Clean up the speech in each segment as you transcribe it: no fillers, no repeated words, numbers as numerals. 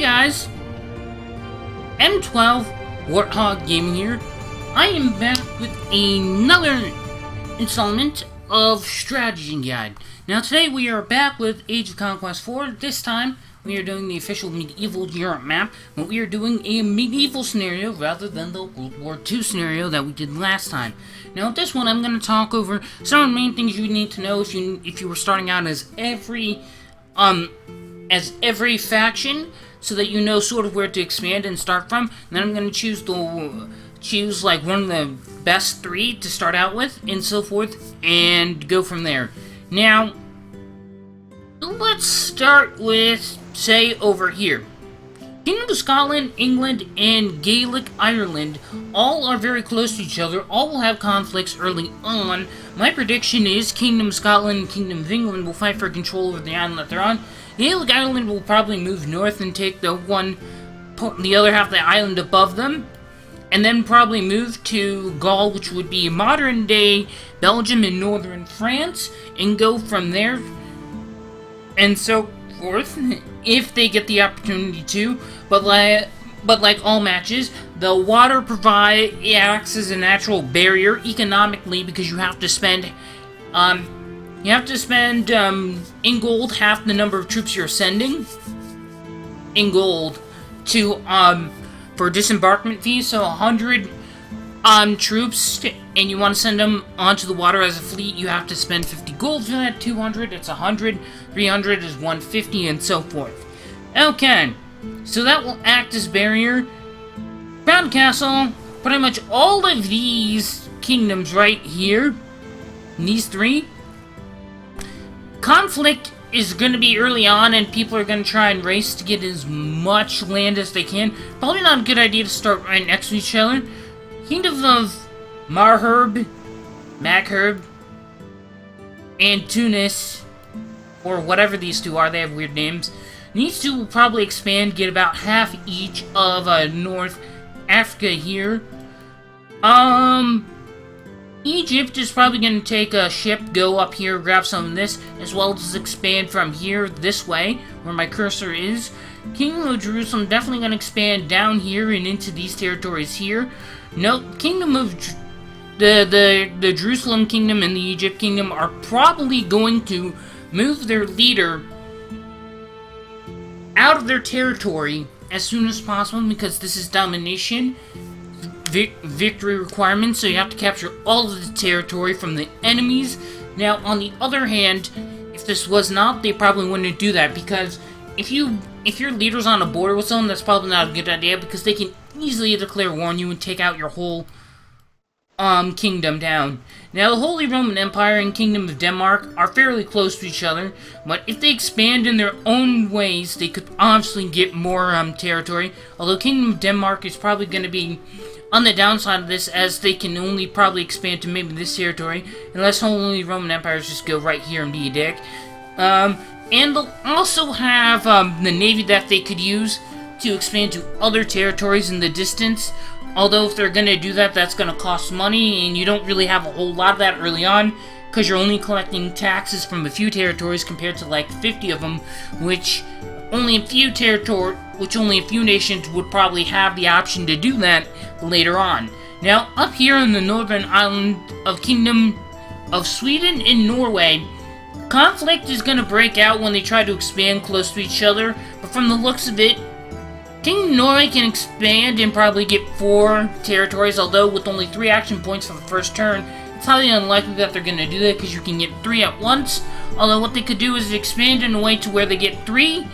Hey guys, M12 Warthog Gaming here. I am back with another installment of Strategy Guide. Now today we are back with Age of Conquest 4. This time we are doing the official medieval Europe map, but we are doing a medieval scenario rather than the World War II scenario that we did last time. Now with this one I'm going to talk over some of the main things you need to know if you were starting out as every faction, so that you know sort of where to expand and start from. And then I'm going to choose like one of the best three to start out with, and so forth, and go from there. Now, let's start with, say, over here. Kingdom of Scotland, England, and Gaelic Ireland all are very close to each other. All will have conflicts early on. My prediction is Kingdom of Scotland and Kingdom of England will fight for control over the island that they're on. Gaelic Ireland will probably move north and take the other half of the island above them, and then probably move to Gaul, which would be modern-day Belgium and northern France, and go from there, and so forth, if they get the opportunity to. But like all matches, the water acts as a natural barrier economically, because you have to spend in gold half the number of troops you're sending in gold to for disembarkment fees. So 100 troops, and you want to send them onto the water as a fleet, you have to spend 50 gold for that. 200, it's 100. 300 is 150, and so forth. Okay, so that will act as barrier. Crown Castle, pretty much all of these kingdoms right here, these three. Conflict is going to be early on, and people are going to try and race to get as much land as they can. Probably not a good idea to start right next to each other. Kingdom of Maghreb, and Tunis, or whatever these two are, they have weird names. These two will probably expand, get about half each of North Africa here. Egypt is probably going to take a ship, go up here, grab some of this, as well as expand from here this way, where my cursor is. Kingdom of Jerusalem definitely going to expand down here and into these territories here. Note, Kingdom of the Jerusalem Kingdom and the Egypt Kingdom are probably going to move their leader out of their territory as soon as possible, because this is domination victory requirements, so you have to capture all of the territory from the enemies. Now, on the other hand, if this was not, they probably wouldn't do that, because if your leader's on a border with someone, that's probably not a good idea, because they can easily declare war on you and take out your whole kingdom down. Now, the Holy Roman Empire and Kingdom of Denmark are fairly close to each other, but if they expand in their own ways, they could obviously get more territory, although Kingdom of Denmark is probably going to be on the downside of this, as they can only probably expand to maybe this territory, unless Holy Roman Empires just go right here and be a dick. And they'll also have the navy that they could use to expand to other territories in the distance. Although if they're going to do that, that's going to cost money, and you don't really have a whole lot of that early on, because you're only collecting taxes from a few territories compared to like 50 of them, which only a few nations would probably have the option to do that later on. Now, up here in the northern island of Kingdom of Sweden and Norway, conflict is going to break out when they try to expand close to each other, but from the looks of it, King Norway can expand and probably get 4 territories, although with only 3 action points for the first turn, it's highly unlikely that they're going to do that, because you can get 3 at once. Although what they could do is expand in a way to where they get 3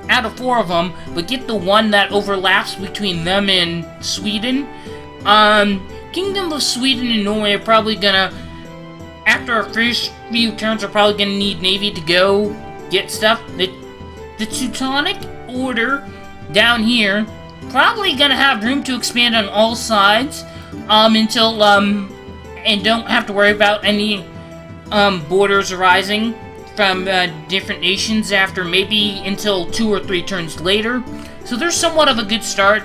out of 4 of them, but get the one that overlaps between them and Sweden. Kingdom of Sweden and Norway are probably gonna, after our first few turns, are probably gonna need navy to go get stuff. The Teutonic Order down here probably gonna have room to expand on all sides until and don't have to worry about any borders arising from different nations after maybe until 2 or 3 turns later. So there's somewhat of a good start.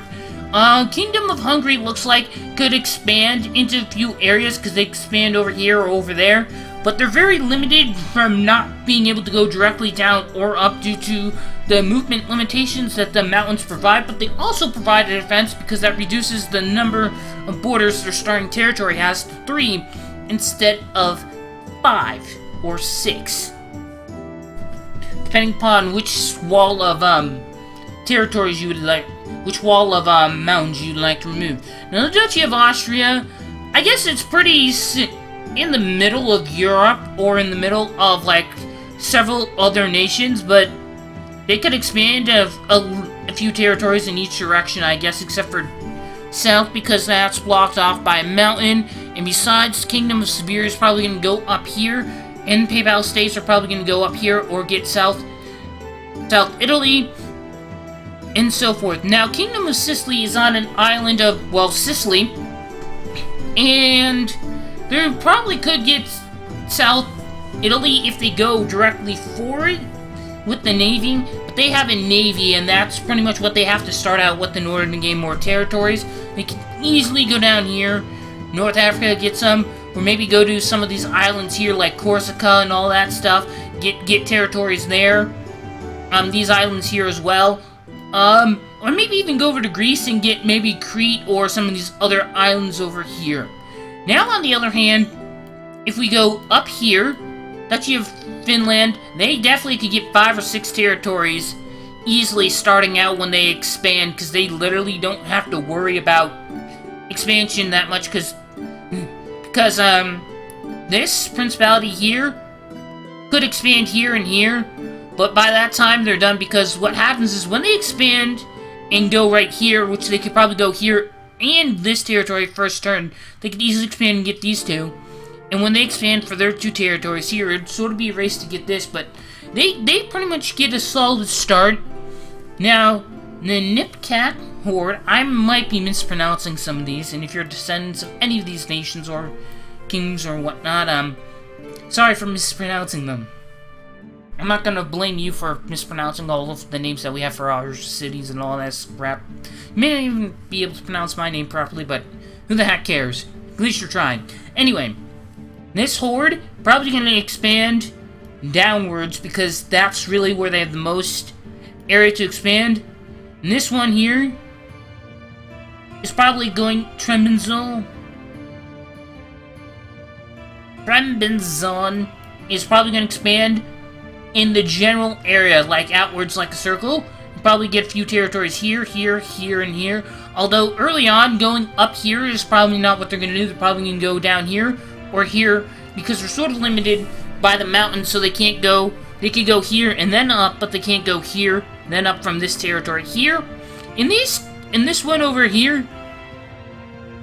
Kingdom of Hungary looks like could expand into a few areas, because they expand over here or over there, but they're very limited from not being able to go directly down or up due to the movement limitations that the mountains provide, but they also provide a defense because that reduces the number of borders their starting territory has to 3 instead of 5 or 6. Depending upon which wall of territories you would like, which wall of mountains you'd like to remove. Now, the Duchy of Austria, I guess it's pretty in the middle of Europe, or in the middle of like several other nations, but they could expand a few territories in each direction, I guess, except for south, because that's blocked off by a mountain. And besides, the Kingdom of Siberia is probably going to go up here, and Papal States are probably going to go up here or get South Italy, and so forth. Now, Kingdom of Sicily is on an island of, well, Sicily, and they probably could get South Italy if they go directly for it with the Navy, but they have a Navy, and that's pretty much what they have to start out with in order to gain more territories. They can easily go down here, North Africa, get some, or maybe go to some of these islands here like Corsica and all that stuff, get territories there. These islands here as well. Or maybe even go over to Greece and get maybe Crete or some of these other islands over here. Now, on the other hand, if we go up here, Duchy of Finland, they definitely could get 5 or 6 territories easily starting out when they expand, because they literally don't have to worry about expansion that much, because this principality here could expand here and here, but by that time they're done, because what happens is when they expand and go right here, which they could probably go here and this territory first turn, they could easily expand and get these two. And when they expand for their 2 territories here, it'd sort of be a race to get this, but they pretty much get a solid start. Now, the Nipcat Horde, I might be mispronouncing some of these, and if you're descendants of any of these nations or kings or whatnot, sorry for mispronouncing them. I'm not gonna blame you for mispronouncing all of the names that we have for our cities and all that crap. You may not even be able to pronounce my name properly, but who the heck cares? At least you're trying. Anyway, this horde probably going to expand downwards, because that's really where they have the most area to expand. And this one here is probably going Trembenzon is probably going to expand in the general area, like outwards like a circle. Probably get a few territories here, here, here, and here. Although early on, going up here is probably not what they're going to do. They're probably going to go down here or here, because they're sort of limited by the mountains, so they can't go. They could go here and then up, but they can't go here, then up from this territory here. In this one over here,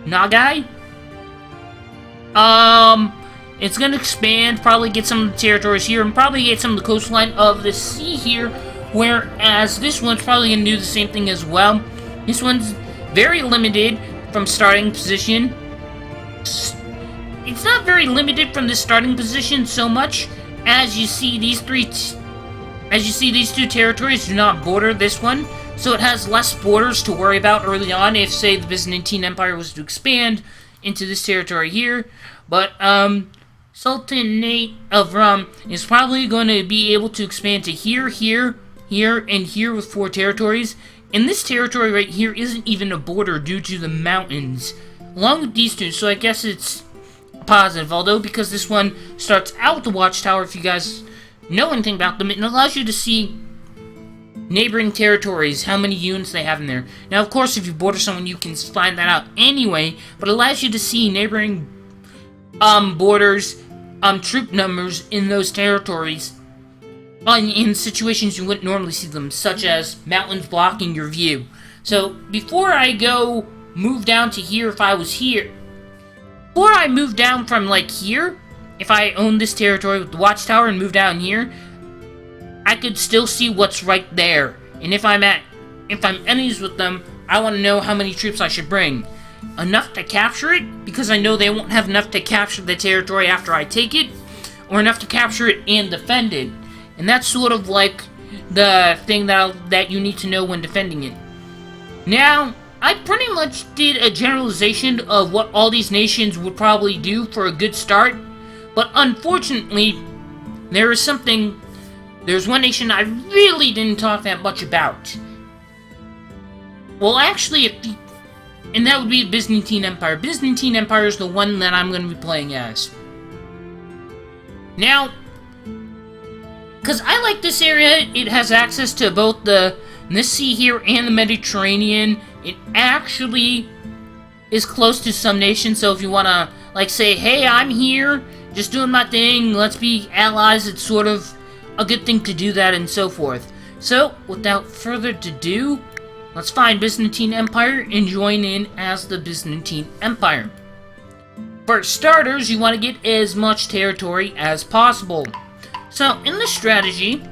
Nagai, it's going to expand, probably get some of the territories here, and probably get some of the coastline of the sea here, whereas this one's probably going to do the same thing as well. This one's very limited from starting position. It's not very limited from the starting position so much as you see these these 2 territories do not border this one, so it has less borders to worry about early on if, say, the Byzantine Empire was to expand into this territory here. But Sultanate of Rum is probably going to be able to expand to here, here, here, and here with 4 territories. And this territory right here isn't even a border due to the mountains, along with these 2, so I guess it's positive. Although, because this one starts out with the watchtower, if you guys know anything about them, it allows you to see neighboring territories, how many units they have in there. Now, of course, if you border someone, you can find that out anyway, but it allows you to see neighboring borders, troop numbers in those territories in situations you wouldn't normally see them, such as mountains blocking your view. So, before I go move down to here, if I was here, before I move down from, like, here, if I own this territory with the watchtower and move down here, I could still see what's right there. And if I'm enemies with them, I want to know how many troops I should bring. Enough to capture it, because I know they won't have enough to capture the territory after I take it, or enough to capture it and defend it. And that's sort of like the thing that you need to know when defending it. Now, I pretty much did a generalization of what all these nations would probably do for a good start, but unfortunately, there is something there's one nation I really didn't talk that much about. Well, actually, and that would be the Byzantine Empire. Byzantine Empire is the one that I'm going to be playing as. Now, because I like this area, it has access to both the sea here and the Mediterranean. It actually is close to some nations, so if you want to, like, say, hey, I'm here, just doing my thing, let's be allies, it's sort of a good thing to do that, and so forth. So, without further ado, let's find Byzantine Empire and join in as the Byzantine Empire. For starters, you want to get as much territory as possible. So, in this strategy,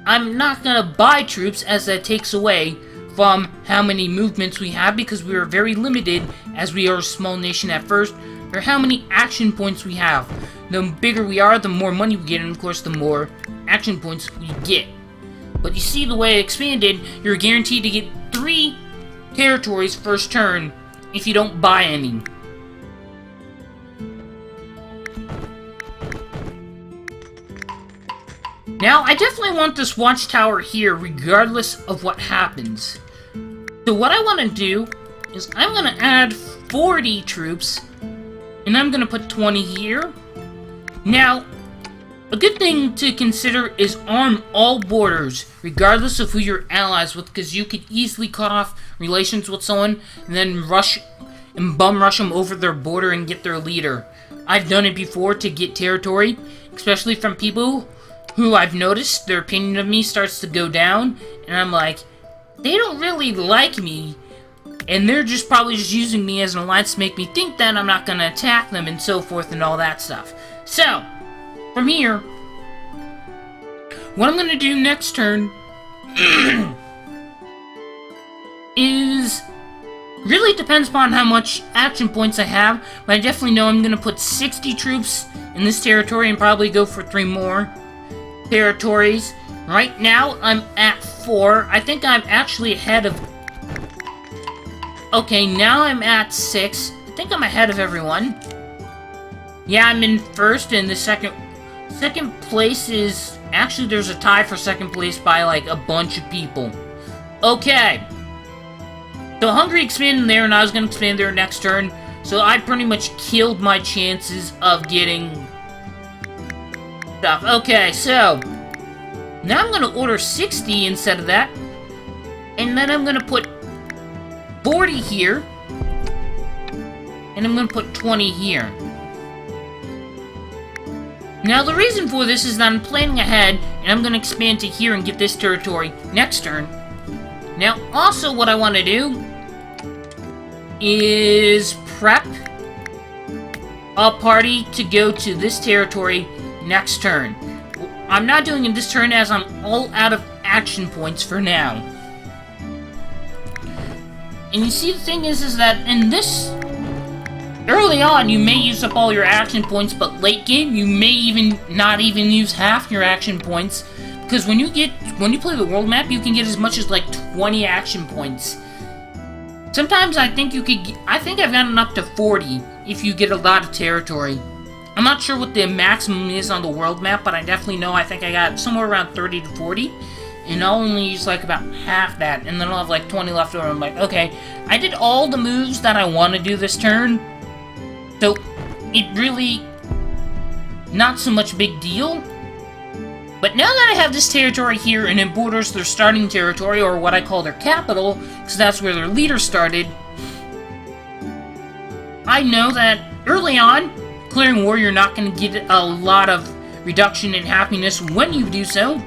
I'm not going to buy troops, as that takes away from how many movements we have, because we are very limited, as we are a small nation at first, or how many action points we have. The bigger we are, the more money we get, and of course the more action points we get. But you see, the way I expanded, you're guaranteed to get 3 territories first turn if you don't buy any. Now, I definitely want this watchtower here regardless of what happens. So what I want to do is I'm going to add 40 troops, and I'm going to put 20 here. Now, a good thing to consider is arm all borders, regardless of who you're allies with, because you could easily cut off relations with someone and then rush and bum rush them over their border and get their leader. I've done it before to get territory, especially from people who I've noticed their opinion of me starts to go down, and I'm like, they don't really like me, and they're just probably just using me as an alliance to make me think that I'm not going to attack them and so forth and all that stuff. So, from here, what I'm going to do next turn is really depends upon how much action points I have, but I definitely know I'm going to put 60 troops in this territory and probably go for 3 more territories. Right now, I'm at 4. I think I'm actually ahead of... Okay, now I'm at 6. I think I'm ahead of everyone. Yeah, I'm in first, and the second place is... Actually, there's a tie for second place by, like, a bunch of people. Okay. So Hungary expanded there, and I was going to expand there next turn. So I pretty much killed my chances of getting stuff. Okay, so now I'm going to order 60 instead of that. And then I'm going to put 40 here. And I'm going to put 20 here. Now, the reason for this is that I'm planning ahead, and I'm going to expand to here and get this territory next turn. Now, also what I want to do is prep a party to go to this territory next turn. I'm not doing it this turn as I'm all out of action points for now. And you see, the thing is that in this... Early on, you may use up all your action points, but late game, you may not even use half your action points. Because when you play the world map, you can get as much as like 20 action points. Sometimes I think I've gotten up to 40 if you get a lot of territory. I'm not sure what the maximum is on the world map, but I definitely know I think I got somewhere around 30 to 40. And I'll only use like about half that, and then I'll have like 20 left over. I'm like, okay, I did all the moves that I want to do this turn. So, it really, not so much a big deal. But now that I have this territory here and it borders their starting territory, or what I call their capital, because that's where their leader started, I know that early on, clearing war, you're not going to get a lot of reduction in happiness when you do so.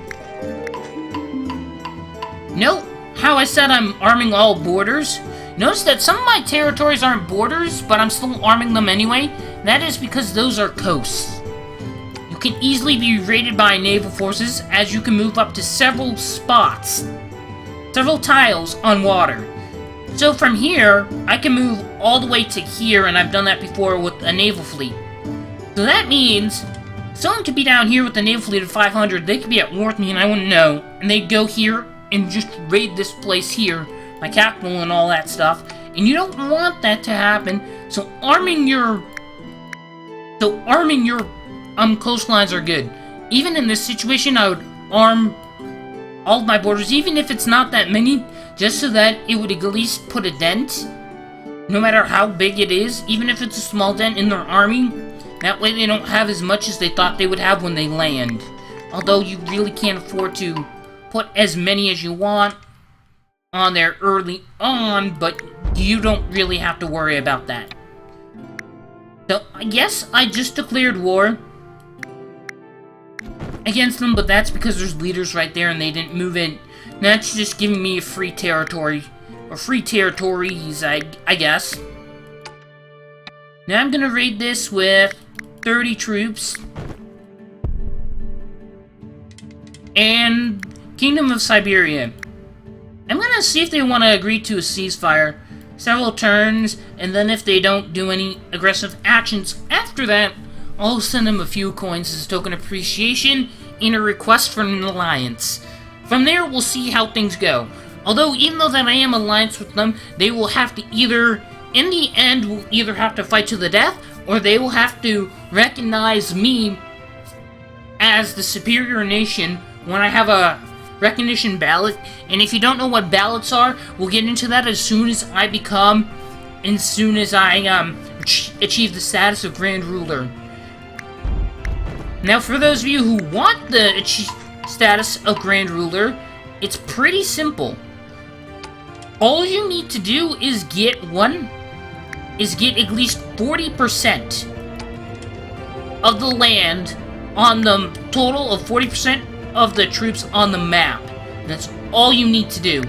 Note how I said I'm arming all borders? Notice that some of my territories aren't borders, but I'm still arming them anyway. That is because those are coasts. You can easily be raided by naval forces, as you can move up to several spots, several tiles on water. So from here, I can move all the way to here, and I've done that before with a naval fleet. So that means someone could be down here with a naval fleet of 500, they could be at war with me and I wouldn't know, and they'd go here and just raid this place here, my capital and all that stuff, and you don't want that to happen. So arming your coastlines are good. Even in this situation, I would arm all of my borders, even if it's not that many, just so that it would at least put a dent, no matter how big it is, even if it's a small dent in their army. That way they don't have as much as they thought they would have when they land. Although you really can't afford to put as many as you want on there early on, but you don't really have to worry about that. So, yes, I just declared war against them, but that's because there's leaders right there and they didn't move in. That's just giving me a free territory, or free territories, I guess. Now I'm gonna raid this with 30 troops. And Kingdom of Siberia. I'm gonna see if they want to agree to a ceasefire. Several turns, and then if they don't do any aggressive actions after that, I'll send them a few coins as a token of appreciation and a request for an alliance. From there, we'll see how things go. Although, even though that I am alliance with them, they will have to either, in the end, will either have to fight to the death, or they will have to recognize me as the superior nation when I have a recognition ballot. And if you don't know what ballots are, we'll get into that as soon as I achieve the status of Grand Ruler. Now, for those of you who want the status of Grand Ruler, it's pretty simple. All you need to do is get at least 40% of the land on the total of 40% of the troops on the map. That's all you need to do.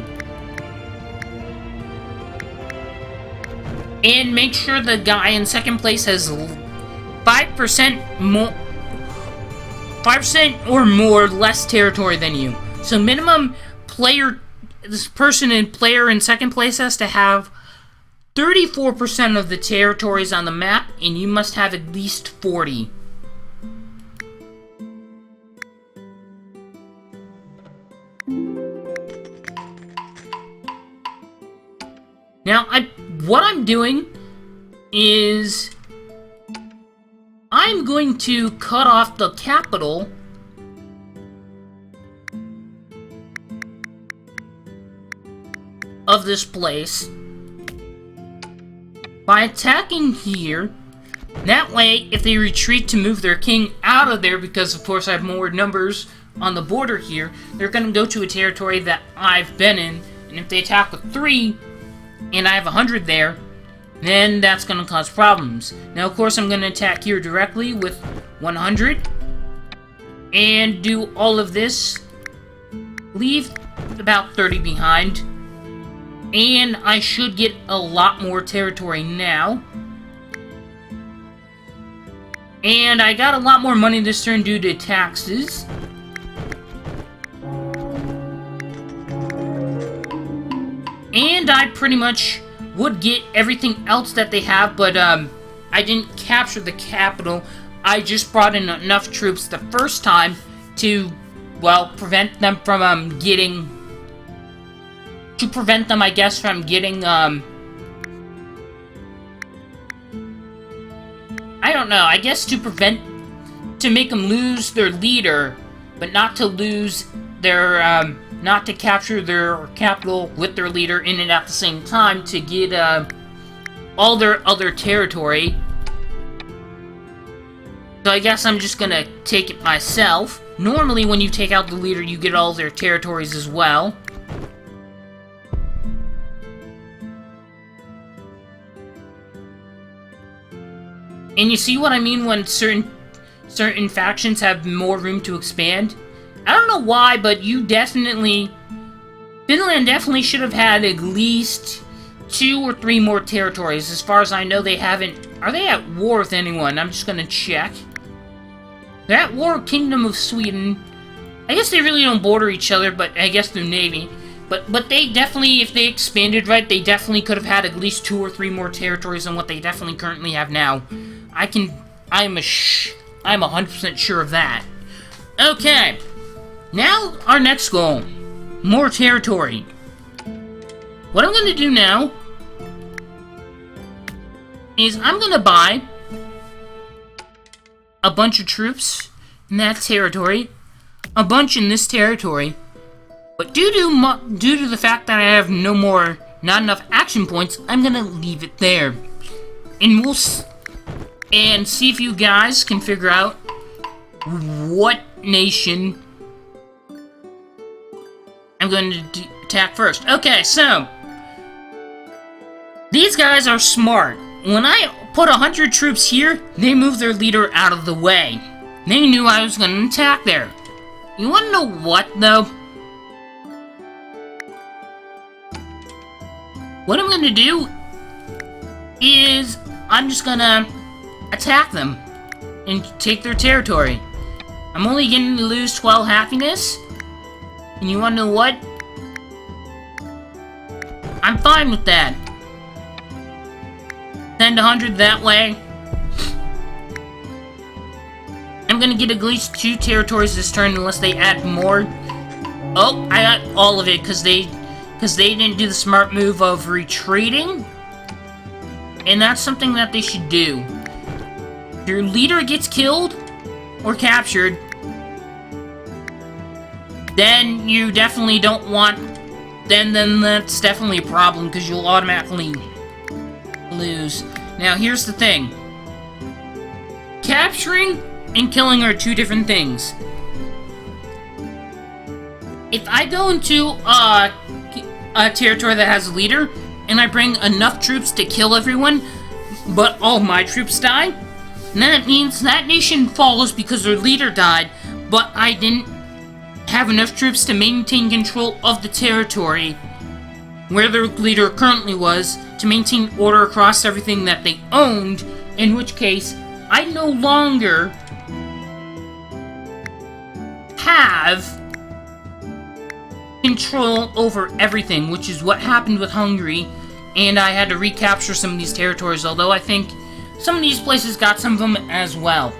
And make sure the guy in second place has 5% more, 5% or more less territory than you. So minimum player, this person in player in second place has to have 34% of the territories on the map, and you must have at least 40. Now, what I'm doing is I'm going to cut off the capital of this place by attacking here. That way, if they retreat to move their king out of there, because of course I have more numbers on the border here, they're going to go to a territory that I've been in, and if they attack with 3, and I have 100 there, then that's going to cause problems. Now, of course, I'm going to attack here directly with 100, and do all of this, leave about 30 behind, and I should get a lot more territory now. And I got a lot more money this turn due to taxes. And I pretty much would get everything else that they have, but I didn't capture the capital. I just brought in enough troops the first time to, well, prevent them from I guess, from getting, I don't know, I guess to make them lose their leader, but not to lose their, not to capture their capital with their leader in and at the same time, to get, all their other territory. So I guess I'm just gonna take it myself. Normally, when you take out the leader, you get all their territories as well. And you see what I mean when certain factions have more room to expand? I don't know why, but Finland definitely should have had at least 2 or 3 more territories. As far as I know, they haven't. Are they at war with anyone? I'm just gonna check. They're at war with Kingdom of Sweden. I guess they really don't border each other, but I guess through Navy. But they definitely, if they expanded right, they definitely could have had at least 2 or 3 more territories than what they definitely currently have now. I'm 100% sure of that. Okay. Now, our next goal. More territory. What I'm going to do now is I'm going to buy a bunch of troops in that territory. a bunch in this territory, but due to the fact that I have not enough action points, I'm gonna leave it there, and and see if you guys can figure out what nation I'm going to attack first. Okay, so these guys are smart. When I put 100 troops here, they moved their leader out of the way. They knew I was going to attack there. You want to know what, though? What I'm going to do is I'm just going to attack them and take their territory. I'm only going to lose 12 happiness. And you want to know what? I'm fine with that. Send 100 that way. I'm gonna get at least 2 territories this turn unless they add more. Oh, I got all of it because they didn't do the smart move of retreating. And that's something that they should do. If your leader gets killed or captured, then you definitely don't want... Then that's definitely a problem because you'll automatically lose. Now, here's the thing. Capturing and killing are 2 different things. If I go into a territory that has a leader, and I bring enough troops to kill everyone, but all my troops die, then that means that nation falls because their leader died, but I didn't have enough troops to maintain control of the territory where their leader currently was, to maintain order across everything that they owned, in which case, I no longer have control over everything, which is what happened with Hungary, and I had to recapture some of these territories, although I think some of these places got some of them as well.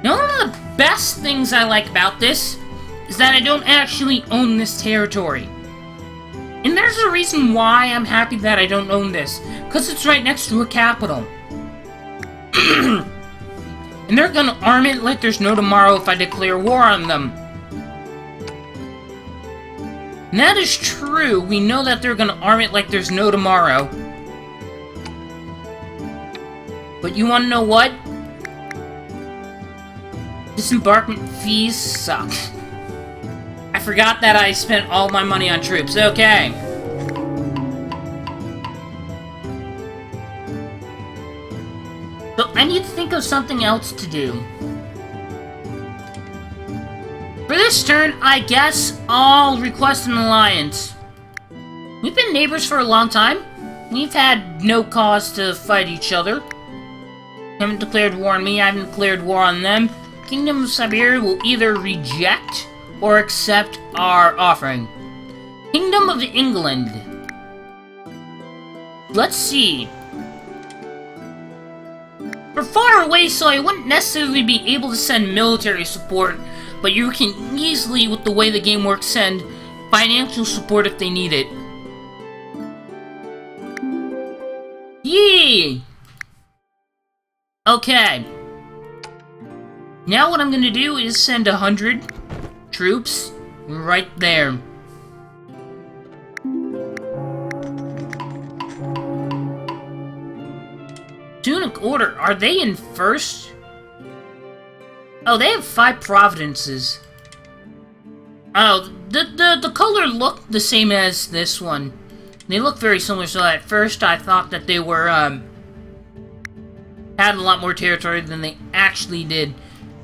Now, one of the best things I like about this is that I don't actually own this territory. And there's a reason why I'm happy that I don't own this, because it's right next to a capital. And they're gonna arm it like there's no tomorrow if I declare war on them. And that is true. We know that they're gonna arm it like there's no tomorrow. But you wanna know what? Disembarkment fees suck. I forgot that I spent all my money on troops. Okay. So I need to think of something else to do. For this turn, I guess I'll request an alliance. We've been neighbors for a long time. We've had no cause to fight each other. Haven't declared war on me, I haven't declared war on them. Kingdom of Siberia will either reject or accept our offering. Kingdom of England. Let's see. We're far away, so I wouldn't necessarily be able to send military support, but you can easily, with the way the game works, send financial support if they need it. Yay! Okay. Now what I'm gonna do is send 100 troops right there. Tunic Order, are they in first? Oh, they have 5 provinces. Oh, the color looked the same as this one. They look very similar, so at first I thought that they were, had a lot more territory than they actually did.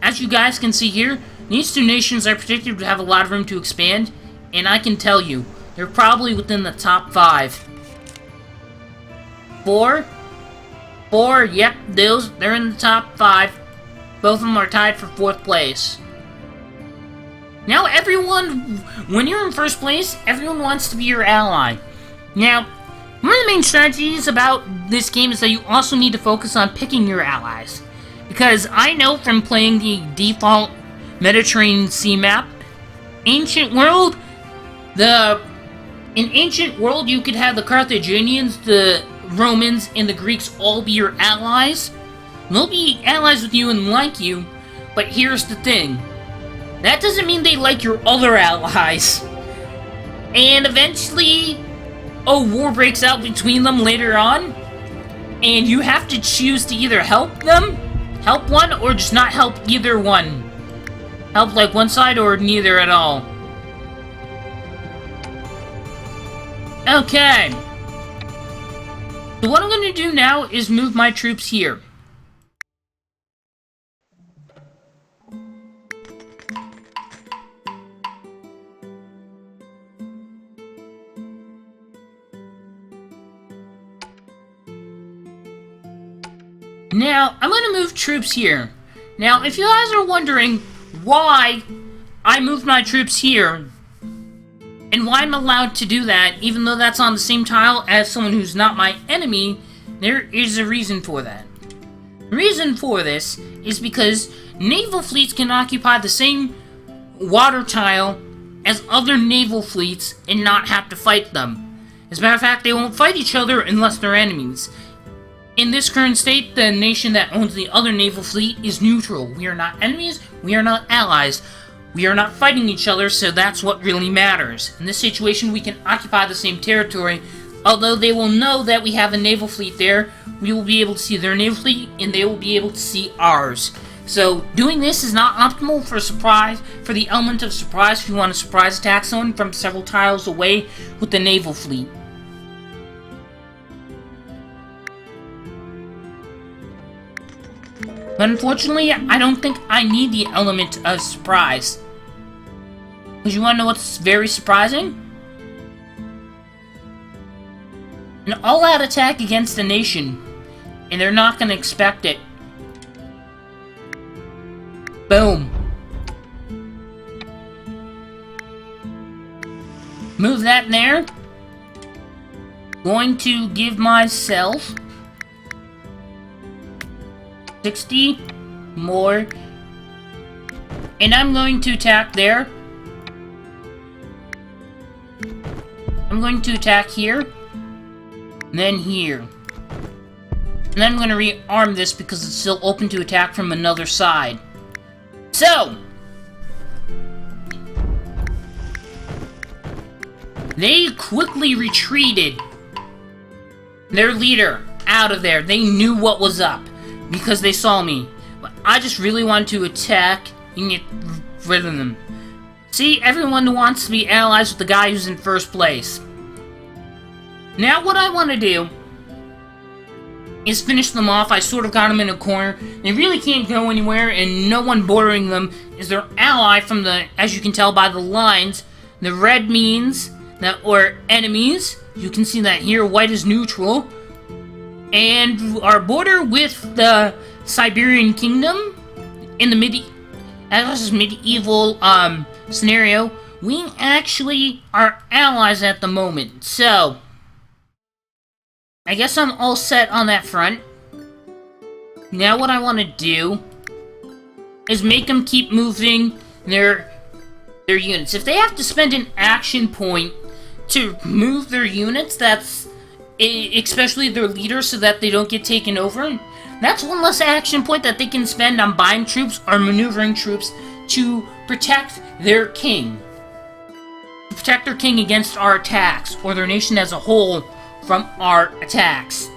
As you guys can see here, these 2 nations are predicted to have a lot of room to expand, and I can tell you, they're probably within the top 5. 4, yep, they're in the top 5. Both of them are tied for 4th place. Now everyone, when you're in first place, everyone wants to be your ally. Now, one of the main strategies about this game is that you also need to focus on picking your allies. Because I know from playing the default Mediterranean Sea map, in Ancient World, you could have the Carthaginians, the Romans, and the Greeks all be your allies. They'll be allies with you and like you, but here's the thing. That doesn't mean they like your other allies. And eventually, a war breaks out between them later on, and you have to choose to either help them, help one, or just not help either one. Help like one side or neither at all. Okay. So what I'm going to do now is move my troops here. Now, I'm going to move troops here. Now, if you guys are wondering why I moved my troops here, and why I'm allowed to do that, even though that's on the same tile as someone who's not my enemy, there is a reason for that. The reason for this is because naval fleets can occupy the same water tile as other naval fleets and not have to fight them. As a matter of fact, they won't fight each other unless they're enemies. In this current state, the nation that owns the other naval fleet is neutral. We are not enemies, we are not allies. We are not fighting each other, so that's what really matters. In this situation, we can occupy the same territory. Although they will know that we have a naval fleet there, we will be able to see their naval fleet, and they will be able to see ours. So, doing this is not optimal for surprise, for the element of surprise if you want to surprise attack someone from several tiles away with the naval fleet. But unfortunately, I don't think I need the element of surprise. Because you want to know what's very surprising? An all-out attack against a nation, and they're not going to expect it. Boom. Move that in there. Going to give myself 60 more, and I'm going to attack there. I'm going to attack here, and then here. And then I'm going to rearm this because it's still open to attack from another side. So, they quickly retreated their leader out of there. They knew what was up because they saw me. But I just really wanted to attack and get rid of them. See, everyone wants to be allies with the guy who's in first place. Now what I want to do is finish them off. I sort of got them in a corner. They really can't go anywhere, and no one bordering them is their ally from the, as you can tell by the lines, the red means that we're enemies. You can see that here, white is neutral. And our border with the Siberian Kingdom in the medieval scenario, we actually are allies at the moment. So, I guess I'm all set on that front. Now what I want to do is make them keep moving their units. If they have to spend an action point to move their units, that's especially their leaders, so that they don't get taken over, that's one less action point that they can spend on buying troops or maneuvering troops to protect their king. To protect their king against our attacks, or their nation as a whole from our attacks.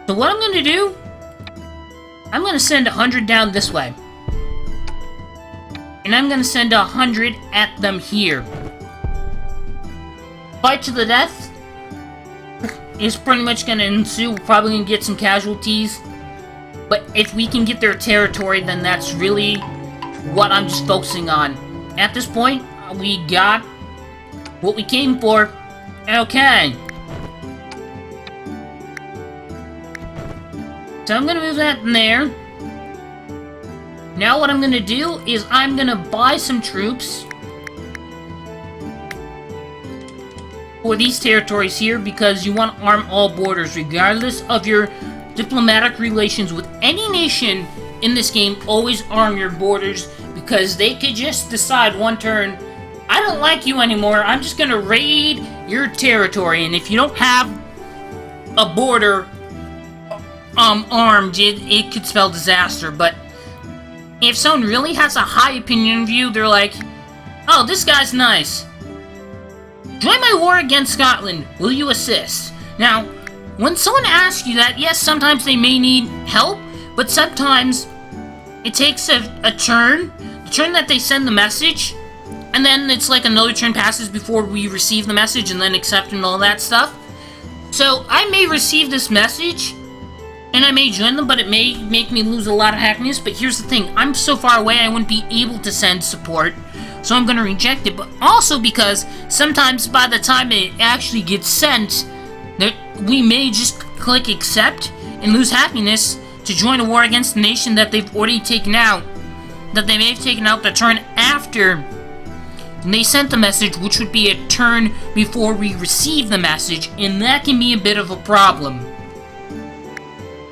So what I'm going to do, I'm going to send 100 down this way. And I'm going to send 100 at them here. Fight to the death is pretty much going to ensue. We're probably going to get some casualties. But if we can get their territory, then that's really what I'm just focusing on. At this point, we got what we came for. Okay. So I'm going to move that in there. Now what I'm going to do is I'm going to buy some troops for these territories here, because you want to arm all borders regardless of your diplomatic relations with any nation in this game. Always arm your borders, because they could just decide one turn, I don't like you anymore. I'm just gonna raid your territory, and if you don't have a border armed, it could spell disaster. But if someone really has a high opinion of you, they're like, oh, this guy's nice. Join my war against Scotland. Will you assist? Now, when someone asks you that, yes, sometimes they may need help, but sometimes it takes a turn, the turn that they send the message, and then it's like another turn passes before we receive the message and then accept and all that stuff. So I may receive this message, and I may join them, but it may make me lose a lot of happiness. But here's the thing, I'm so far away I wouldn't be able to send support, so I'm going to reject it. But also because sometimes by the time it actually gets sent, we may just click accept and lose happiness to join a war against the nation that they've already taken out, that they may have taken out the turn after they sent the message, which would be a turn before we receive the message, and that can be a bit of a problem.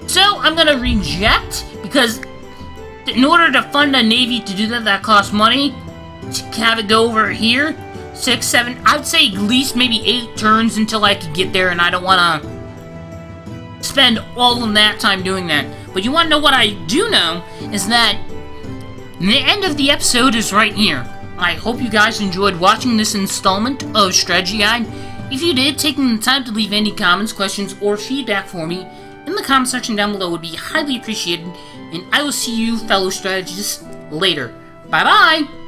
So I'm gonna reject, because in order to fund a navy to do that, that costs money. To have it go over here, 6, 7, I'd say at least maybe 8 turns until I could get there, and I don't wanna spend all of that time doing that. But you wanna know what I do know, is that the end of the episode is right here. I hope you guys enjoyed watching this installment of Strategy Guide. If you did, taking the time to leave any comments, questions, or feedback for me in the comment section down below would be highly appreciated, and I will see you, fellow strategists, later. Bye-bye!